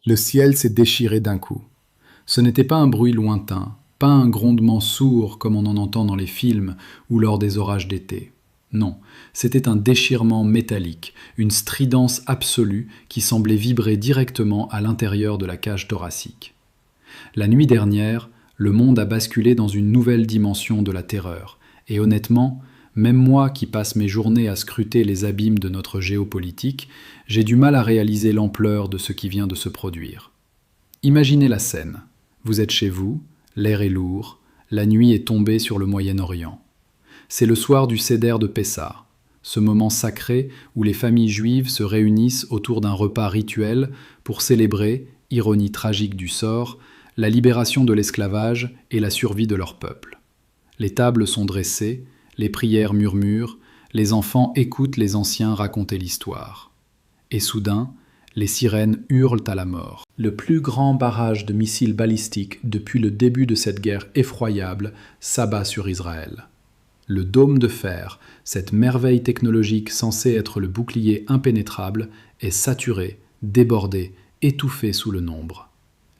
Le ciel s'est déchiré d'un coup. Ce n'était pas un bruit lointain, pas un grondement sourd comme on en entend dans les films ou lors des orages d'été. Non, c'était un déchirement métallique, une stridence absolue qui semblait vibrer directement à l'intérieur de la cage thoracique. La nuit dernière, le monde a basculé dans une nouvelle dimension de la terreur, et honnêtement, même moi qui passe mes journées à scruter les abîmes de notre géopolitique, j'ai du mal à réaliser l'ampleur de ce qui vient de se produire. Imaginez la scène. Vous êtes chez vous, l'air est lourd, la nuit est tombée sur le Moyen-Orient. C'est le soir du Seder de Pessah, ce moment sacré où les familles juives se réunissent autour d'un repas rituel pour célébrer, ironie tragique du sort, la libération de l'esclavage et la survie de leur peuple. Les tables sont dressées, les prières murmurent, les enfants écoutent les anciens raconter l'histoire. Et soudain, les sirènes hurlent à la mort. Le plus grand barrage de missiles balistiques depuis le début de cette guerre effroyable s'abat sur Israël. Le dôme de fer, cette merveille technologique censée être le bouclier impénétrable, est saturé, débordé, étouffé sous le nombre.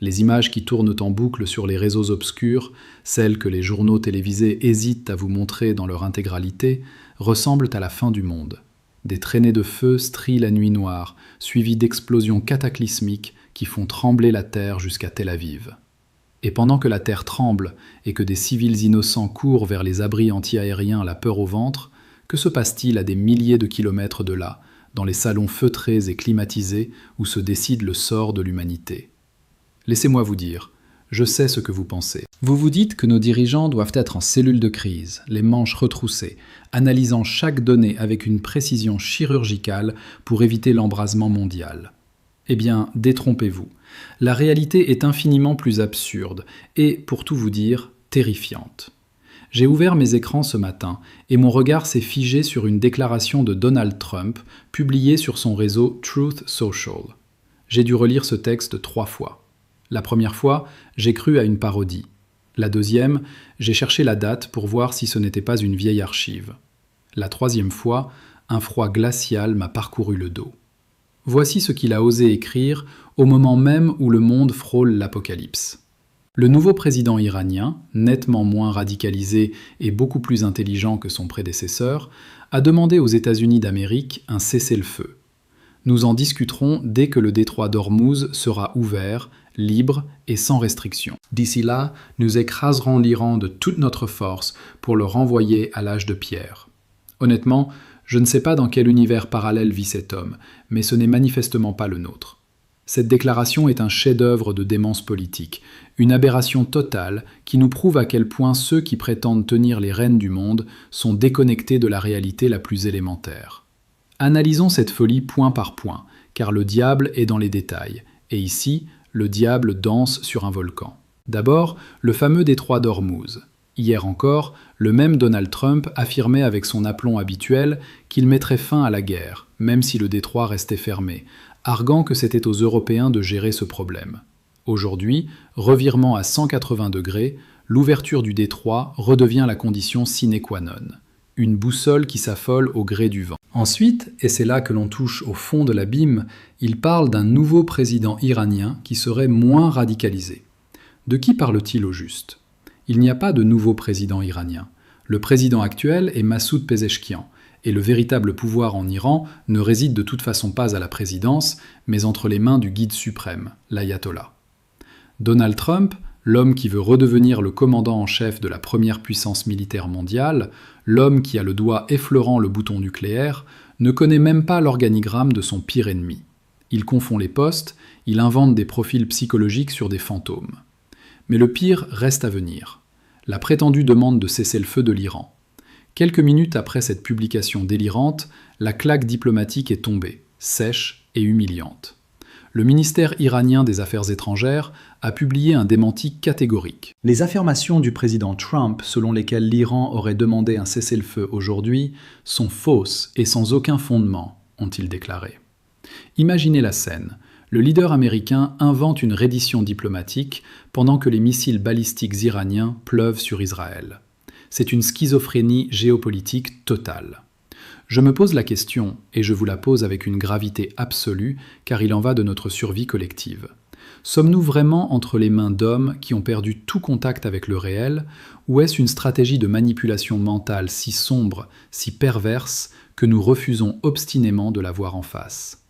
Les images qui tournent en boucle sur les réseaux obscurs, celles que les journaux télévisés hésitent à vous montrer dans leur intégralité, ressemblent à la fin du monde. Des traînées de feu strient la nuit noire, suivies d'explosions cataclysmiques qui font trembler la terre jusqu'à Tel Aviv. Et pendant que la terre tremble et que des civils innocents courent vers les abris anti-aériens la peur au ventre, que se passe-t-il à des milliers de kilomètres de là, dans les salons feutrés et climatisés où se décide le sort de l'humanité ? Laissez-moi vous dire, je sais ce que vous pensez. Vous vous dites que nos dirigeants doivent être en cellule de crise, les manches retroussées, analysant chaque donnée avec une précision chirurgicale pour éviter l'embrasement mondial. Eh bien, détrompez-vous. La réalité est infiniment plus absurde et, pour tout vous dire, terrifiante. J'ai ouvert mes écrans ce matin et mon regard s'est figé sur une déclaration de Donald Trump publiée sur son réseau Truth Social. J'ai dû relire ce texte 3 fois. La première fois, j'ai cru à une parodie. La deuxième, j'ai cherché la date pour voir si ce n'était pas une vieille archive. La troisième fois, un froid glacial m'a parcouru le dos. Voici ce qu'il a osé écrire au moment même où le monde frôle l'apocalypse. Le nouveau président iranien, nettement moins radicalisé et beaucoup plus intelligent que son prédécesseur, a demandé aux États-Unis d'Amérique un cessez-le-feu. Nous en discuterons dès que le détroit d'Ormuz sera ouvert, libre et sans restriction. D'ici là, nous écraserons l'Iran de toute notre force pour le renvoyer à l'âge de pierre. Honnêtement, je ne sais pas dans quel univers parallèle vit cet homme, mais ce n'est manifestement pas le nôtre. Cette déclaration est un chef-d'œuvre de démence politique, une aberration totale qui nous prouve à quel point ceux qui prétendent tenir les rênes du monde sont déconnectés de la réalité la plus élémentaire. Analysons cette folie point par point, car le diable est dans les détails, et ici, le diable danse sur un volcan. D'abord, le fameux détroit d'Ormuz. Hier encore, le même Donald Trump affirmait avec son aplomb habituel qu'il mettrait fin à la guerre, même si le détroit restait fermé, arguant que c'était aux Européens de gérer ce problème. Aujourd'hui, revirement à 180 degrés, l'ouverture du détroit redevient la condition sine qua non. Une boussole qui s'affole au gré du vent. Ensuite, et c'est là que l'on touche au fond de l'abîme, il parle d'un nouveau président iranien qui serait moins radicalisé. De qui parle-t-il au juste ? Il n'y a pas de nouveau président iranien. Le président actuel est Massoud Pezeshkian, et le véritable pouvoir en Iran ne réside de toute façon pas à la présidence, mais entre les mains du guide suprême, l'ayatollah. Donald Trump, l'homme qui veut redevenir le commandant en chef de la première puissance militaire mondiale, l'homme qui a le doigt effleurant le bouton nucléaire, ne connaît même pas l'organigramme de son pire ennemi. Il confond les postes, il invente des profils psychologiques sur des fantômes. Mais le pire reste à venir. La prétendue demande de cessez-le-feu de l'Iran. Quelques minutes après cette publication délirante, la claque diplomatique est tombée, sèche et humiliante. Le ministère iranien des Affaires étrangères a publié un démenti catégorique. Les affirmations du président Trump selon lesquelles l'Iran aurait demandé un cessez-le-feu aujourd'hui sont fausses et sans aucun fondement, ont-ils déclaré. Imaginez la scène. Le leader américain invente une reddition diplomatique pendant que les missiles balistiques iraniens pleuvent sur Israël. C'est une schizophrénie géopolitique totale. Je me pose la question, et je vous la pose avec une gravité absolue, car il en va de notre survie collective. Sommes-nous vraiment entre les mains d'hommes qui ont perdu tout contact avec le réel, ou est-ce une stratégie de manipulation mentale si sombre, si perverse, que nous refusons obstinément de la voir en face ?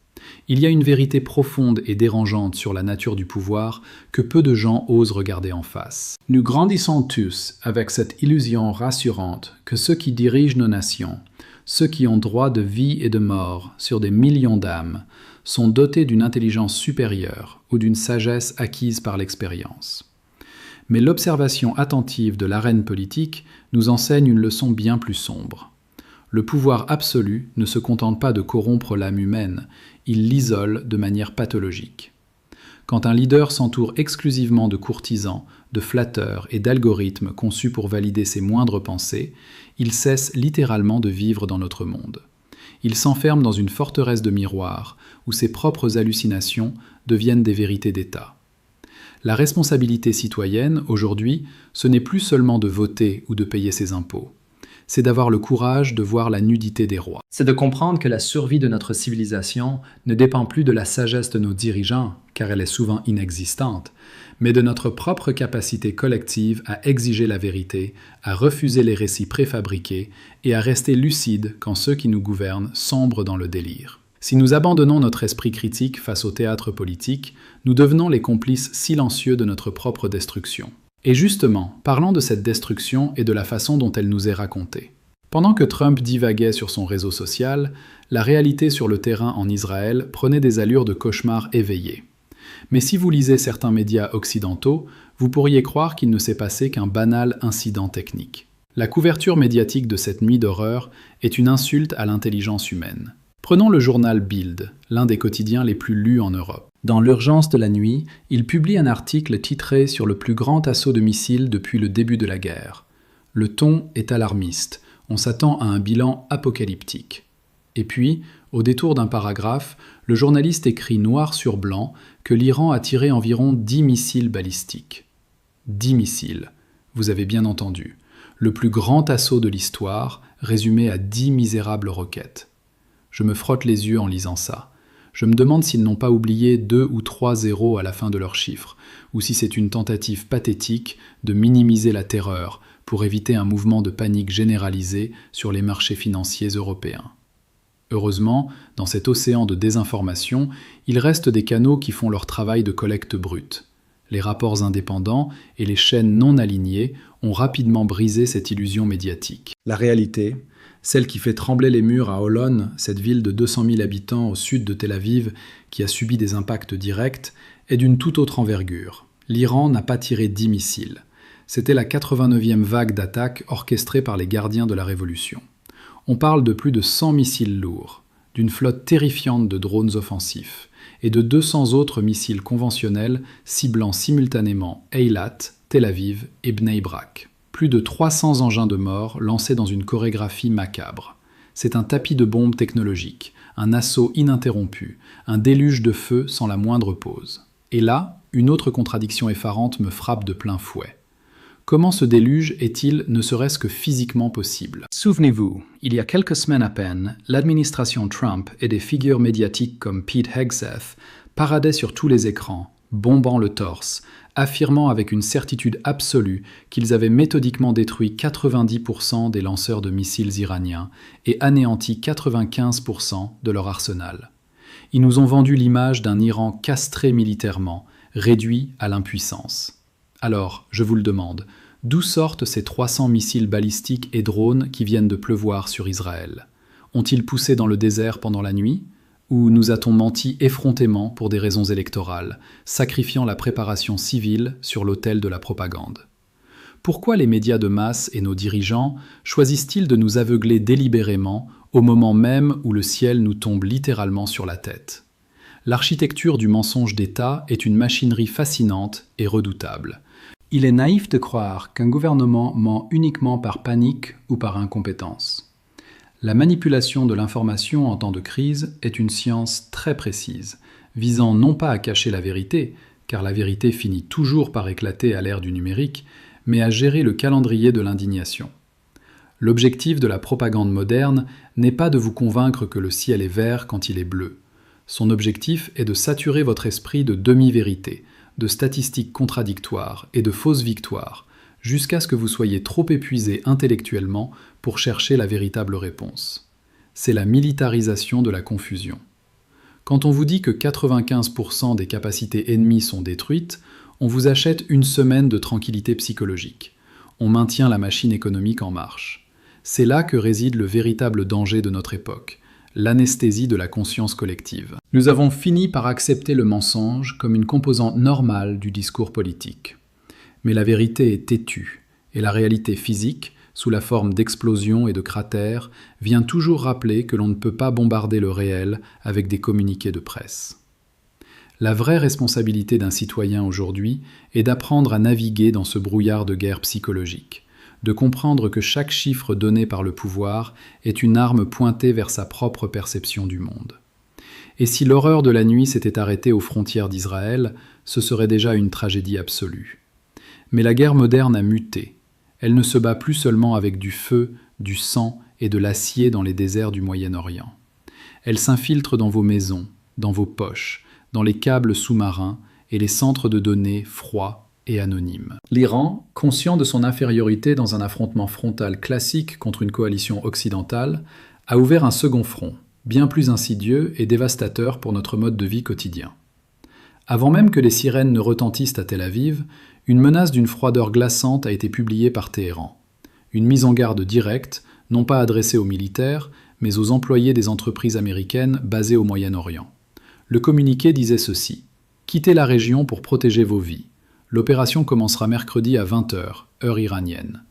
Il y a une vérité profonde et dérangeante sur la nature du pouvoir que peu de gens osent regarder en face. Nous grandissons tous avec cette illusion rassurante que ceux qui dirigent nos nations, ceux qui ont droit de vie et de mort sur des millions d'âmes, sont dotés d'une intelligence supérieure ou d'une sagesse acquise par l'expérience. Mais l'observation attentive de l'arène politique nous enseigne une leçon bien plus sombre. Le pouvoir absolu ne se contente pas de corrompre l'âme humaine, il l'isole de manière pathologique. Quand un leader s'entoure exclusivement de courtisans, de flatteurs et d'algorithmes conçus pour valider ses moindres pensées, il cesse littéralement de vivre dans notre monde. Il s'enferme dans une forteresse de miroirs, où ses propres hallucinations deviennent des vérités d'État. La responsabilité citoyenne, aujourd'hui, ce n'est plus seulement de voter ou de payer ses impôts. C'est d'avoir le courage de voir la nudité des rois. C'est de comprendre que la survie de notre civilisation ne dépend plus de la sagesse de nos dirigeants, car elle est souvent inexistante, mais de notre propre capacité collective à exiger la vérité, à refuser les récits préfabriqués et à rester lucide quand ceux qui nous gouvernent sombrent dans le délire. Si nous abandonnons notre esprit critique face au théâtre politique, nous devenons les complices silencieux de notre propre destruction. Et justement, parlons de cette destruction et de la façon dont elle nous est racontée. Pendant que Trump divaguait sur son réseau social, la réalité sur le terrain en Israël prenait des allures de cauchemar éveillé. Mais si vous lisez certains médias occidentaux, vous pourriez croire qu'il ne s'est passé qu'un banal incident technique. La couverture médiatique de cette nuit d'horreur est une insulte à l'intelligence humaine. Prenons le journal Bild, l'un des quotidiens les plus lus en Europe. Dans l'urgence de la nuit, il publie un article titré sur le plus grand assaut de missiles depuis le début de la guerre. Le ton est alarmiste, on s'attend à un bilan apocalyptique. Et puis, au détour d'un paragraphe, le journaliste écrit noir sur blanc que l'Iran a tiré environ 10 missiles balistiques. 10 missiles, vous avez bien entendu. Le plus grand assaut de l'histoire, résumé à 10 misérables roquettes. Je me frotte les yeux en lisant ça. Je me demande s'ils n'ont pas oublié 2 ou 3 zéros à la fin de leurs chiffres, ou si c'est une tentative pathétique de minimiser la terreur pour éviter un mouvement de panique généralisé sur les marchés financiers européens. Heureusement, dans cet océan de désinformation, il reste des canaux qui font leur travail de collecte brute. Les rapports indépendants et les chaînes non alignées ont rapidement brisé cette illusion médiatique. La réalité, celle qui fait trembler les murs à Holon, cette ville de 200 000 habitants au sud de Tel Aviv, qui a subi des impacts directs, est d'une toute autre envergure. L'Iran n'a pas tiré 10 missiles. C'était la 89e vague d'attaques orchestrée par les gardiens de la Révolution. On parle de plus de 100 missiles lourds, d'une flotte terrifiante de drones offensifs, et de 200 autres missiles conventionnels ciblant simultanément Eilat, Tel Aviv et Bnei Brak. Plus de 300 engins de mort lancés dans une chorégraphie macabre. C'est un tapis de bombes technologiques, un assaut ininterrompu, un déluge de feu sans la moindre pause. Et là, une autre contradiction effarante me frappe de plein fouet. Comment ce déluge est-il ne serait-ce que physiquement possible ? Souvenez-vous, il y a quelques semaines à peine, l'administration Trump et des figures médiatiques comme Pete Hegseth paradaient sur tous les écrans, bombant le torse, affirmant avec une certitude absolue qu'ils avaient méthodiquement détruit 90% des lanceurs de missiles iraniens et anéanti 95% de leur arsenal. Ils nous ont vendu l'image d'un Iran castré militairement, réduit à l'impuissance. Alors, je vous le demande, d'où sortent ces 300 missiles balistiques et drones qui viennent de pleuvoir sur Israël ? Ont-ils poussé dans le désert pendant la nuit ? Ou nous a-t-on menti effrontément pour des raisons électorales, sacrifiant la préparation civile sur l'autel de la propagande ? Pourquoi les médias de masse et nos dirigeants choisissent-ils de nous aveugler délibérément au moment même où le ciel nous tombe littéralement sur la tête ? L'architecture du mensonge d'État est une machinerie fascinante et redoutable. Il est naïf de croire qu'un gouvernement ment uniquement par panique ou par incompétence. La manipulation de l'information en temps de crise est une science très précise, visant non pas à cacher la vérité, car la vérité finit toujours par éclater à l'ère du numérique, mais à gérer le calendrier de l'indignation. L'objectif de la propagande moderne n'est pas de vous convaincre que le ciel est vert quand il est bleu. Son objectif est de saturer votre esprit de demi-vérités, de statistiques contradictoires et de fausses victoires, jusqu'à ce que vous soyez trop épuisé intellectuellement pour chercher la véritable réponse. C'est la militarisation de la confusion. Quand on vous dit que 95% des capacités ennemies sont détruites, on vous achète une semaine de tranquillité psychologique. On maintient la machine économique en marche. C'est là que réside le véritable danger de notre époque, l'anesthésie de la conscience collective. Nous avons fini par accepter le mensonge comme une composante normale du discours politique. Mais la vérité est têtue, et la réalité physique, sous la forme d'explosions et de cratères, vient toujours rappeler que l'on ne peut pas bombarder le réel avec des communiqués de presse. La vraie responsabilité d'un citoyen aujourd'hui est d'apprendre à naviguer dans ce brouillard de guerre psychologique, de comprendre que chaque chiffre donné par le pouvoir est une arme pointée vers sa propre perception du monde. Et si l'horreur de la nuit s'était arrêtée aux frontières d'Israël, ce serait déjà une tragédie absolue. Mais la guerre moderne a muté. Elle ne se bat plus seulement avec du feu, du sang et de l'acier dans les déserts du Moyen-Orient. Elle s'infiltre dans vos maisons, dans vos poches, dans les câbles sous-marins et les centres de données froids et anonymes. L'Iran, conscient de son infériorité dans un affrontement frontal classique contre une coalition occidentale, a ouvert un second front, bien plus insidieux et dévastateur pour notre mode de vie quotidien. Avant même que les sirènes ne retentissent à Tel Aviv, une menace d'une froideur glaçante a été publiée par Téhéran. Une mise en garde directe, non pas adressée aux militaires, mais aux employés des entreprises américaines basées au Moyen-Orient. Le communiqué disait ceci : « Quittez la région pour protéger vos vies. L'opération commencera mercredi à 20h, heure iranienne.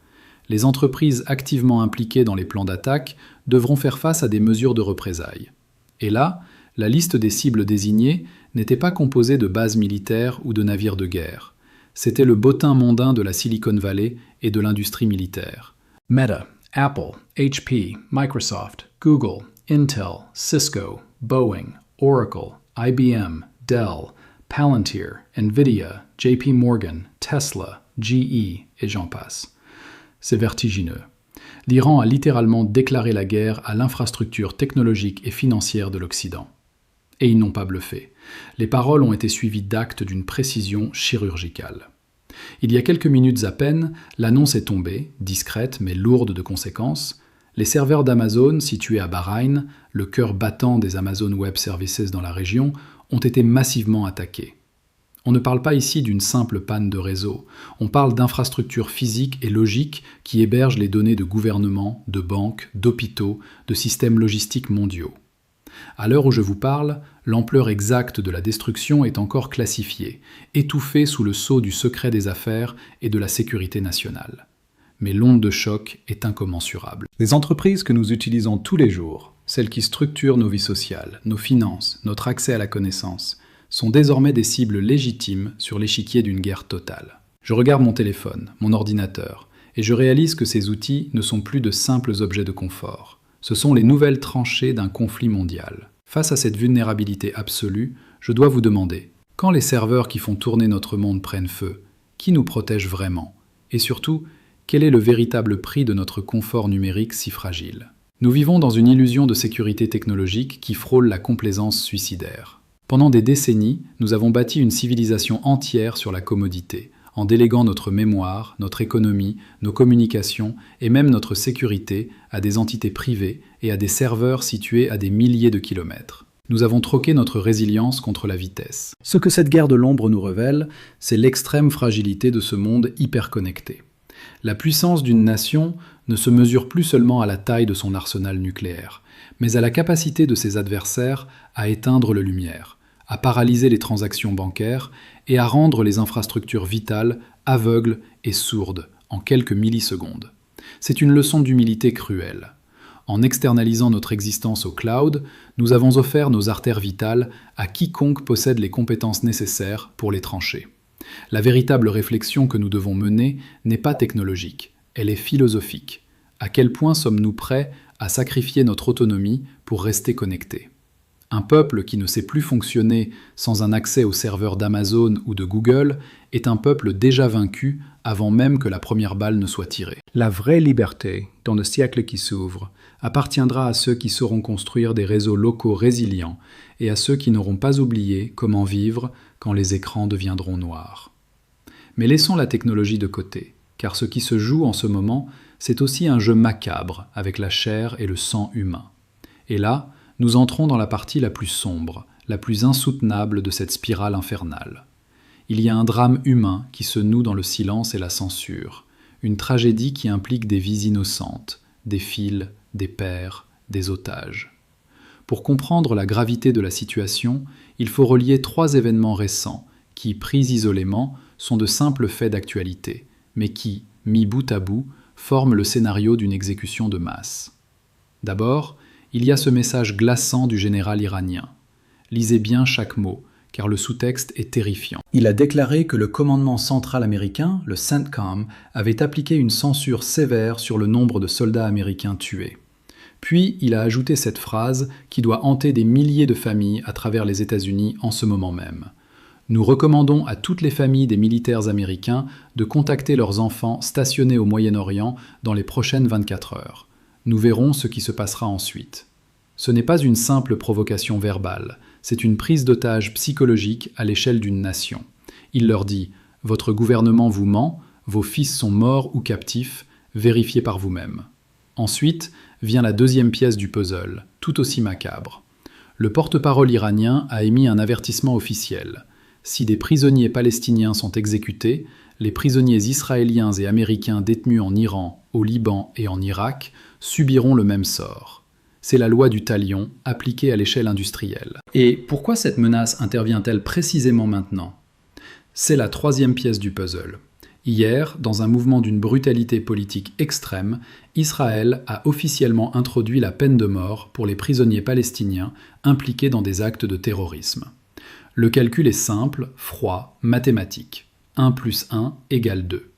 Les entreprises activement impliquées dans les plans d'attaque devront faire face à des mesures de représailles. » Et là, la liste des cibles désignées n'était pas composée de bases militaires ou de navires de guerre. C'était le bottin mondain de la Silicon Valley et de l'industrie militaire. Meta, Apple, HP, Microsoft, Google, Intel, Cisco, Boeing, Oracle, IBM, Dell, Palantir, Nvidia, JP Morgan, Tesla, GE et j'en passe. C'est vertigineux. L'Iran a littéralement déclaré la guerre à l'infrastructure technologique et financière de l'Occident. Et ils n'ont pas bluffé. Les paroles ont été suivies d'actes d'une précision chirurgicale. Il y a quelques minutes à peine, l'annonce est tombée, discrète mais lourde de conséquences. Les serveurs d'Amazon, situés à Bahreïn, le cœur battant des Amazon Web Services dans la région, ont été massivement attaqués. On ne parle pas ici d'une simple panne de réseau, on parle d'infrastructures physiques et logiques qui hébergent les données de gouvernements, de banques, d'hôpitaux, de systèmes logistiques mondiaux. À l'heure où je vous parle, l'ampleur exacte de la destruction est encore classifiée, étouffée sous le sceau du secret des affaires et de la sécurité nationale. Mais l'onde de choc est incommensurable. Les entreprises que nous utilisons tous les jours, celles qui structurent nos vies sociales, nos finances, notre accès à la connaissance, sont désormais des cibles légitimes sur l'échiquier d'une guerre totale. Je regarde mon téléphone, mon ordinateur, et je réalise que ces outils ne sont plus de simples objets de confort. Ce sont les nouvelles tranchées d'un conflit mondial. Face à cette vulnérabilité absolue, je dois vous demander, quand les serveurs qui font tourner notre monde prennent feu, qui nous protège vraiment ? Et surtout, quel est le véritable prix de notre confort numérique si fragile ? Nous vivons dans une illusion de sécurité technologique qui frôle la complaisance suicidaire. Pendant des décennies, nous avons bâti une civilisation entière sur la commodité, en déléguant notre mémoire, notre économie, nos communications et même notre sécurité à des entités privées et à des serveurs situés à des milliers de kilomètres. Nous avons troqué notre résilience contre la vitesse. Ce que cette guerre de l'ombre nous révèle, c'est l'extrême fragilité de ce monde hyperconnecté. La puissance d'une nation ne se mesure plus seulement à la taille de son arsenal nucléaire, mais à la capacité de ses adversaires à éteindre les lumières, à paralyser les transactions bancaires et à rendre les infrastructures vitales aveugles et sourdes en quelques millisecondes. C'est une leçon d'humilité cruelle. En externalisant notre existence au cloud, nous avons offert nos artères vitales à quiconque possède les compétences nécessaires pour les trancher. La véritable réflexion que nous devons mener n'est pas technologique, elle est philosophique. À quel point sommes-nous prêts à sacrifier notre autonomie pour rester connectés ? Un peuple qui ne sait plus fonctionner sans un accès aux serveurs d'Amazon ou de Google est un peuple déjà vaincu avant même que la première balle ne soit tirée. La vraie liberté, dans le siècle qui s'ouvre, appartiendra à ceux qui sauront construire des réseaux locaux résilients et à ceux qui n'auront pas oublié comment vivre quand les écrans deviendront noirs. Mais laissons la technologie de côté, car ce qui se joue en ce moment, c'est aussi un jeu macabre avec la chair et le sang humain. Et là, nous entrons dans la partie la plus sombre, la plus insoutenable de cette spirale infernale. Il y a un drame humain qui se noue dans le silence et la censure, une tragédie qui implique des vies innocentes, des fils, des pères, des otages. Pour comprendre la gravité de la situation, il faut relier 3 événements récents qui, pris isolément, sont de simples faits d'actualité, mais qui, mis bout à bout, forment le scénario d'une exécution de masse. D'abord, il y a ce message glaçant du général iranien. Lisez bien chaque mot, car le sous-texte est terrifiant. Il a déclaré que le commandement central américain, le CENTCOM, avait appliqué une censure sévère sur le nombre de soldats américains tués. Puis, il a ajouté cette phrase qui doit hanter des milliers de familles à travers les États-Unis en ce moment même. Nous recommandons à toutes les familles des militaires américains de contacter leurs enfants stationnés au Moyen-Orient dans les prochaines 24 heures. Nous verrons ce qui se passera ensuite. Ce n'est pas une simple provocation verbale, c'est une prise d'otage psychologique à l'échelle d'une nation. Il leur dit « Votre gouvernement vous ment, vos fils sont morts ou captifs, vérifiez par vous-même ». Ensuite vient la deuxième pièce du puzzle, tout aussi macabre. Le porte-parole iranien a émis un avertissement officiel. Si des prisonniers palestiniens sont exécutés, les prisonniers israéliens et américains détenus en Iran, au Liban et en Irak subiront le même sort. C'est la loi du talion appliquée à l'échelle industrielle. Et pourquoi cette menace intervient-elle précisément maintenant ? C'est la 3e pièce du puzzle. Hier, dans un mouvement d'une brutalité politique extrême, Israël a officiellement introduit la peine de mort pour les prisonniers palestiniens impliqués dans des actes de terrorisme. Le calcul est simple, froid, mathématique. 1 + 1 = 2.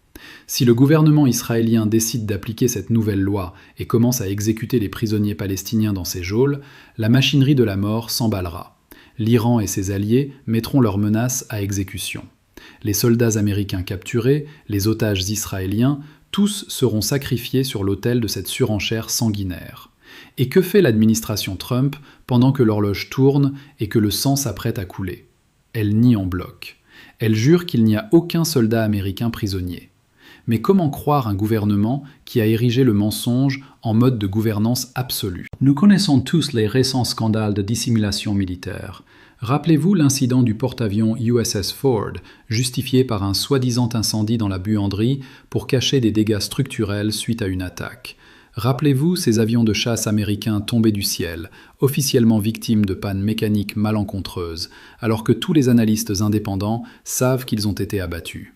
Si le gouvernement israélien décide d'appliquer cette nouvelle loi et commence à exécuter les prisonniers palestiniens dans ces geôles, la machinerie de la mort s'emballera. L'Iran et ses alliés mettront leurs menaces à exécution. Les soldats américains capturés, les otages israéliens, tous seront sacrifiés sur l'autel de cette surenchère sanguinaire. Et que fait l'administration Trump pendant que l'horloge tourne et que le sang s'apprête à couler ? Elle nie en bloc. Elle jure qu'il n'y a aucun soldat américain prisonnier. Mais comment croire un gouvernement qui a érigé le mensonge en mode de gouvernance absolue ? Nous connaissons tous les récents scandales de dissimulation militaire. Rappelez-vous l'incident du porte-avions USS Ford, justifié par un soi-disant incendie dans la buanderie pour cacher des dégâts structurels suite à une attaque. Rappelez-vous ces avions de chasse américains tombés du ciel, officiellement victimes de pannes mécaniques malencontreuses, alors que tous les analystes indépendants savent qu'ils ont été abattus.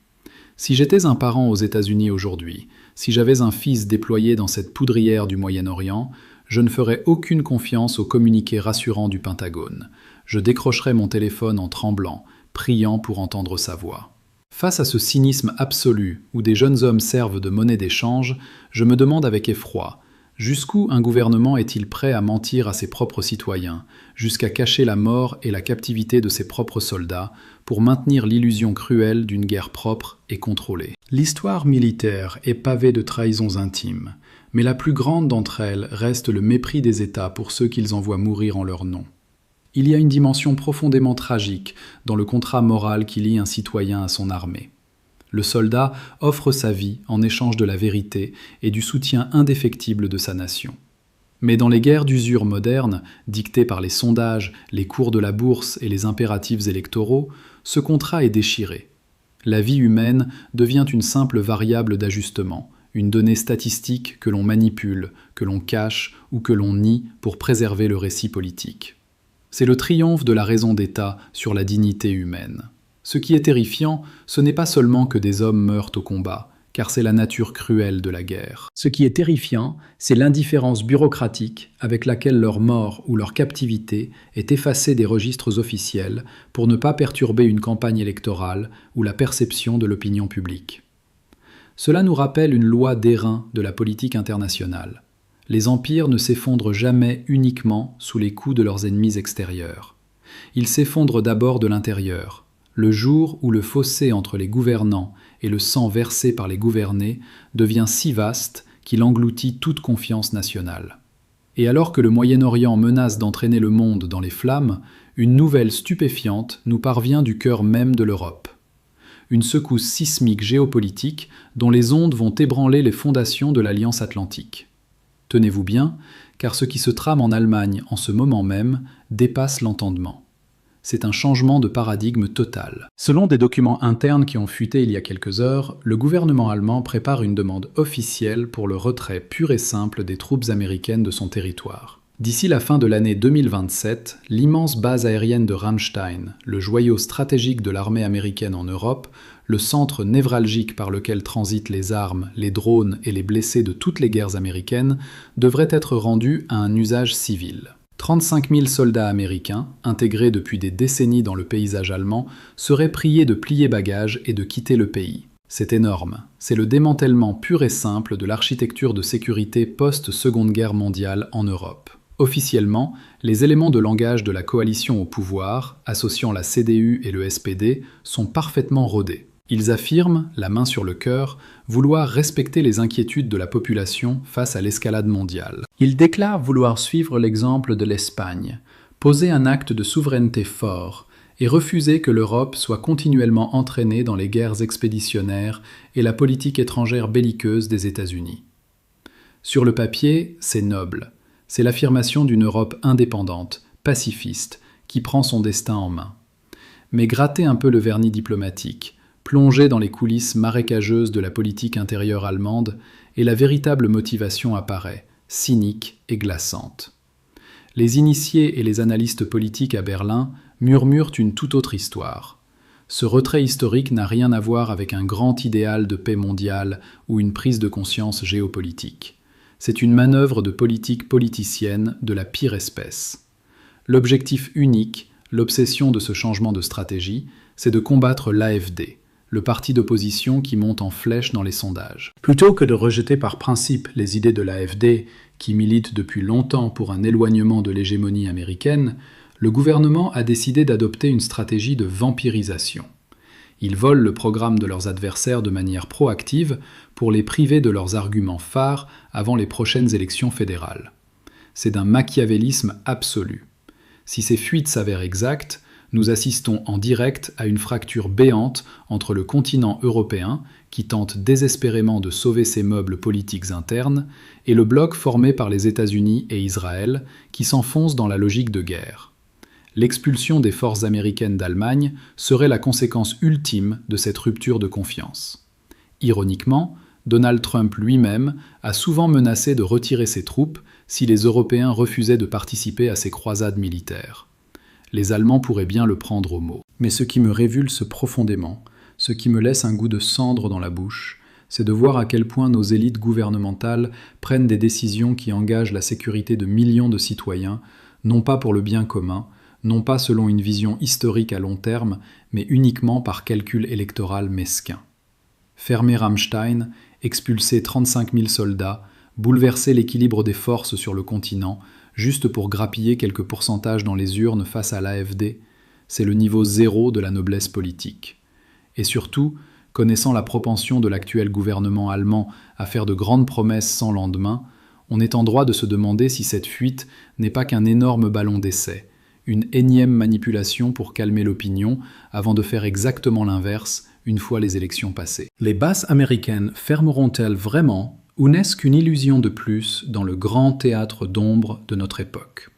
Si j'étais un parent aux États-Unis aujourd'hui, si j'avais un fils déployé dans cette poudrière du Moyen-Orient, je ne ferais aucune confiance aux communiqués rassurants du Pentagone. Je décrocherais mon téléphone en tremblant, priant pour entendre sa voix. Face à ce cynisme absolu, où des jeunes hommes servent de monnaie d'échange, je me demande avec effroi, jusqu'où un gouvernement est-il prêt à mentir à ses propres citoyens, jusqu'à cacher la mort et la captivité de ses propres soldats, pour maintenir l'illusion cruelle d'une guerre propre et contrôlée. L'histoire militaire est pavée de trahisons intimes, mais la plus grande d'entre elles reste le mépris des États pour ceux qu'ils envoient mourir en leur nom. Il y a une dimension profondément tragique dans le contrat moral qui lie un citoyen à son armée. Le soldat offre sa vie en échange de la vérité et du soutien indéfectible de sa nation. Mais dans les guerres d'usure modernes, dictées par les sondages, les cours de la bourse et les impératifs électoraux, ce contrat est déchiré. La vie humaine devient une simple variable d'ajustement, une donnée statistique que l'on manipule, que l'on cache ou que l'on nie pour préserver le récit politique. C'est le triomphe de la raison d'État sur la dignité humaine. Ce qui est terrifiant, ce n'est pas seulement que des hommes meurent au combat, car c'est la nature cruelle de la guerre. Ce qui est terrifiant, c'est l'indifférence bureaucratique avec laquelle leur mort ou leur captivité est effacée des registres officiels pour ne pas perturber une campagne électorale ou la perception de l'opinion publique. Cela nous rappelle une loi d'airain de la politique internationale. les empires ne s'effondrent jamais uniquement sous les coups de leurs ennemis extérieurs. Ils s'effondrent d'abord de l'intérieur, le jour où le fossé entre les gouvernants et le sang versé par les gouvernés devient si vaste qu'il engloutit toute confiance nationale. Et alors que le Moyen-Orient menace d'entraîner le monde dans les flammes, une nouvelle stupéfiante nous parvient du cœur même de l'Europe. Une secousse sismique géopolitique dont les ondes vont ébranler les fondations de l'Alliance atlantique. Tenez-vous bien, car ce qui se trame en Allemagne en ce moment même dépasse l'entendement. C'est un changement de paradigme total. Selon des documents internes qui ont fuité il y a quelques heures, le gouvernement allemand prépare une demande officielle pour le retrait pur et simple des troupes américaines de son territoire. D'ici la fin de l'année 2027, l'immense base aérienne de Ramstein, le joyau stratégique de l'armée américaine en Europe, le centre névralgique par lequel transitent les armes, les drones et les blessés de toutes les guerres américaines, devrait être rendu à un usage civil. 35 000 soldats américains, intégrés depuis des décennies dans le paysage allemand, seraient priés de plier bagages et de quitter le pays. C'est énorme. C'est le démantèlement pur et simple de l'architecture de sécurité post-Seconde Guerre mondiale en Europe. Officiellement, les éléments de langage de la coalition au pouvoir, associant la CDU et le SPD, sont parfaitement rodés. Ils affirment, la main sur le cœur, vouloir respecter les inquiétudes de la population face à l'escalade mondiale. Ils déclarent vouloir suivre l'exemple de l'Espagne, poser un acte de souveraineté fort et refuser que l'Europe soit continuellement entraînée dans les guerres expéditionnaires et la politique étrangère belliqueuse des États-Unis. Sur le papier, c'est noble. C'est l'affirmation d'une Europe indépendante, pacifiste, qui prend son destin en main. Mais grattez un peu le vernis diplomatique, plongez dans les coulisses marécageuses de la politique intérieure allemande, et la véritable motivation apparaît, cynique et glaçante. Les initiés et les analystes politiques à Berlin murmurent une toute autre histoire. Ce retrait historique n'a rien à voir avec un grand idéal de paix mondiale ou une prise de conscience géopolitique. C'est une manœuvre de politique politicienne de la pire espèce. L'objectif unique, l'obsession de ce changement de stratégie, c'est de combattre l'AfD, le parti d'opposition qui monte en flèche dans les sondages. Plutôt que de rejeter par principe les idées de l'AfD, qui milite depuis longtemps pour un éloignement de l'hégémonie américaine, le gouvernement a décidé d'adopter une stratégie de vampirisation. Ils volent le programme de leurs adversaires de manière proactive pour les priver de leurs arguments phares avant les prochaines élections fédérales. C'est d'un machiavélisme absolu. Si ces fuites s'avèrent exactes, nous assistons en direct à une fracture béante entre le continent européen, qui tente désespérément de sauver ses meubles politiques internes, et le bloc formé par les États-Unis et Israël, qui s'enfonce dans la logique de guerre. L'expulsion des forces américaines d'Allemagne serait la conséquence ultime de cette rupture de confiance. Ironiquement, Donald Trump lui-même a souvent menacé de retirer ses troupes si les Européens refusaient de participer à ces croisades militaires. Les Allemands pourraient bien le prendre au mot. Mais ce qui me révulse profondément, ce qui me laisse un goût de cendre dans la bouche, c'est de voir à quel point nos élites gouvernementales prennent des décisions qui engagent la sécurité de millions de citoyens, non pas pour le bien commun, non pas selon une vision historique à long terme, mais uniquement par calcul électoral mesquin. Fermer Ramstein, expulser 35 000 soldats, bouleverser l'équilibre des forces sur le continent, juste pour grappiller quelques pourcentages dans les urnes face à l'AfD, c'est le niveau zéro de la noblesse politique. Et surtout, connaissant la propension de l'actuel gouvernement allemand à faire de grandes promesses sans lendemain, on est en droit de se demander si cette fuite n'est pas qu'un énorme ballon d'essai, une énième manipulation pour calmer l'opinion avant de faire exactement l'inverse une fois les élections passées. Les bases américaines fermeront-elles vraiment ou n'est-ce qu'une illusion de plus dans le grand théâtre d'ombre de notre époque?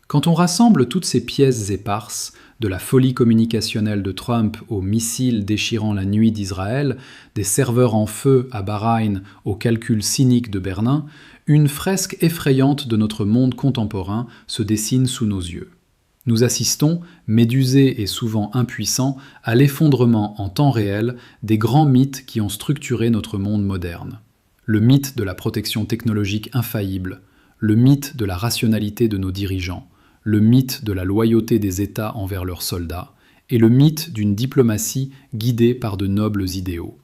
Quand on rassemble toutes ces pièces éparses, de la folie communicationnelle de Trump aux missiles déchirant la nuit d'Israël, des serveurs en feu à Bahreïn aux calculs cyniques de Berlin, une fresque effrayante de notre monde contemporain se dessine sous nos yeux. Nous assistons, médusés et souvent impuissants, à l'effondrement en temps réel des grands mythes qui ont structuré notre monde moderne. Le mythe de la protection technologique infaillible, le mythe de la rationalité de nos dirigeants, le mythe de la loyauté des États envers leurs soldats, et le mythe d'une diplomatie guidée par de nobles idéaux.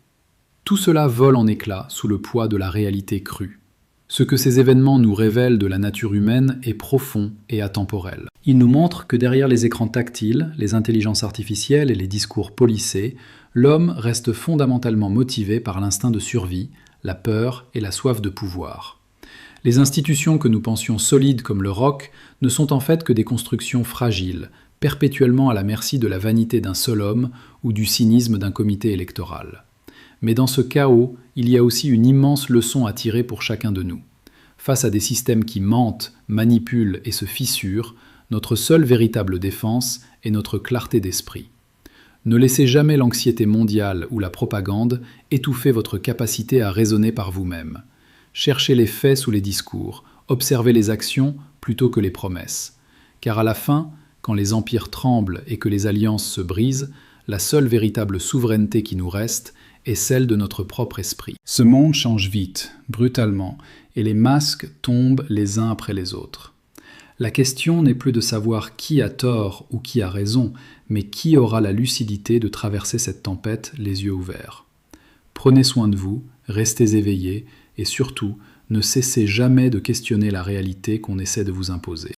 Tout cela vole en éclats sous le poids de la réalité crue. Ce que ces événements nous révèlent de la nature humaine est profond et atemporel. Ils nous montrent que derrière les écrans tactiles, les intelligences artificielles et les discours policés, l'homme reste fondamentalement motivé par l'instinct de survie, la peur et la soif de pouvoir. Les institutions que nous pensions solides comme le roc ne sont en fait que des constructions fragiles, perpétuellement à la merci de la vanité d'un seul homme ou du cynisme d'un comité électoral. Mais dans ce chaos, il y a aussi une immense leçon à tirer pour chacun de nous. Face à des systèmes qui mentent, manipulent et se fissurent, notre seule véritable défense est notre clarté d'esprit. Ne laissez jamais l'anxiété mondiale ou la propagande étouffer votre capacité à raisonner par vous-même. Cherchez les faits sous les discours, observez les actions plutôt que les promesses. Car à la fin, quand les empires tremblent et que les alliances se brisent, la seule véritable souveraineté qui nous reste est celle de notre propre esprit. Ce monde change vite, brutalement, et les masques tombent les uns après les autres. La question n'est plus de savoir qui a tort ou qui a raison, mais qui aura la lucidité de traverser cette tempête les yeux ouverts. Prenez soin de vous, restez éveillés, et surtout, ne cessez jamais de questionner la réalité qu'on essaie de vous imposer.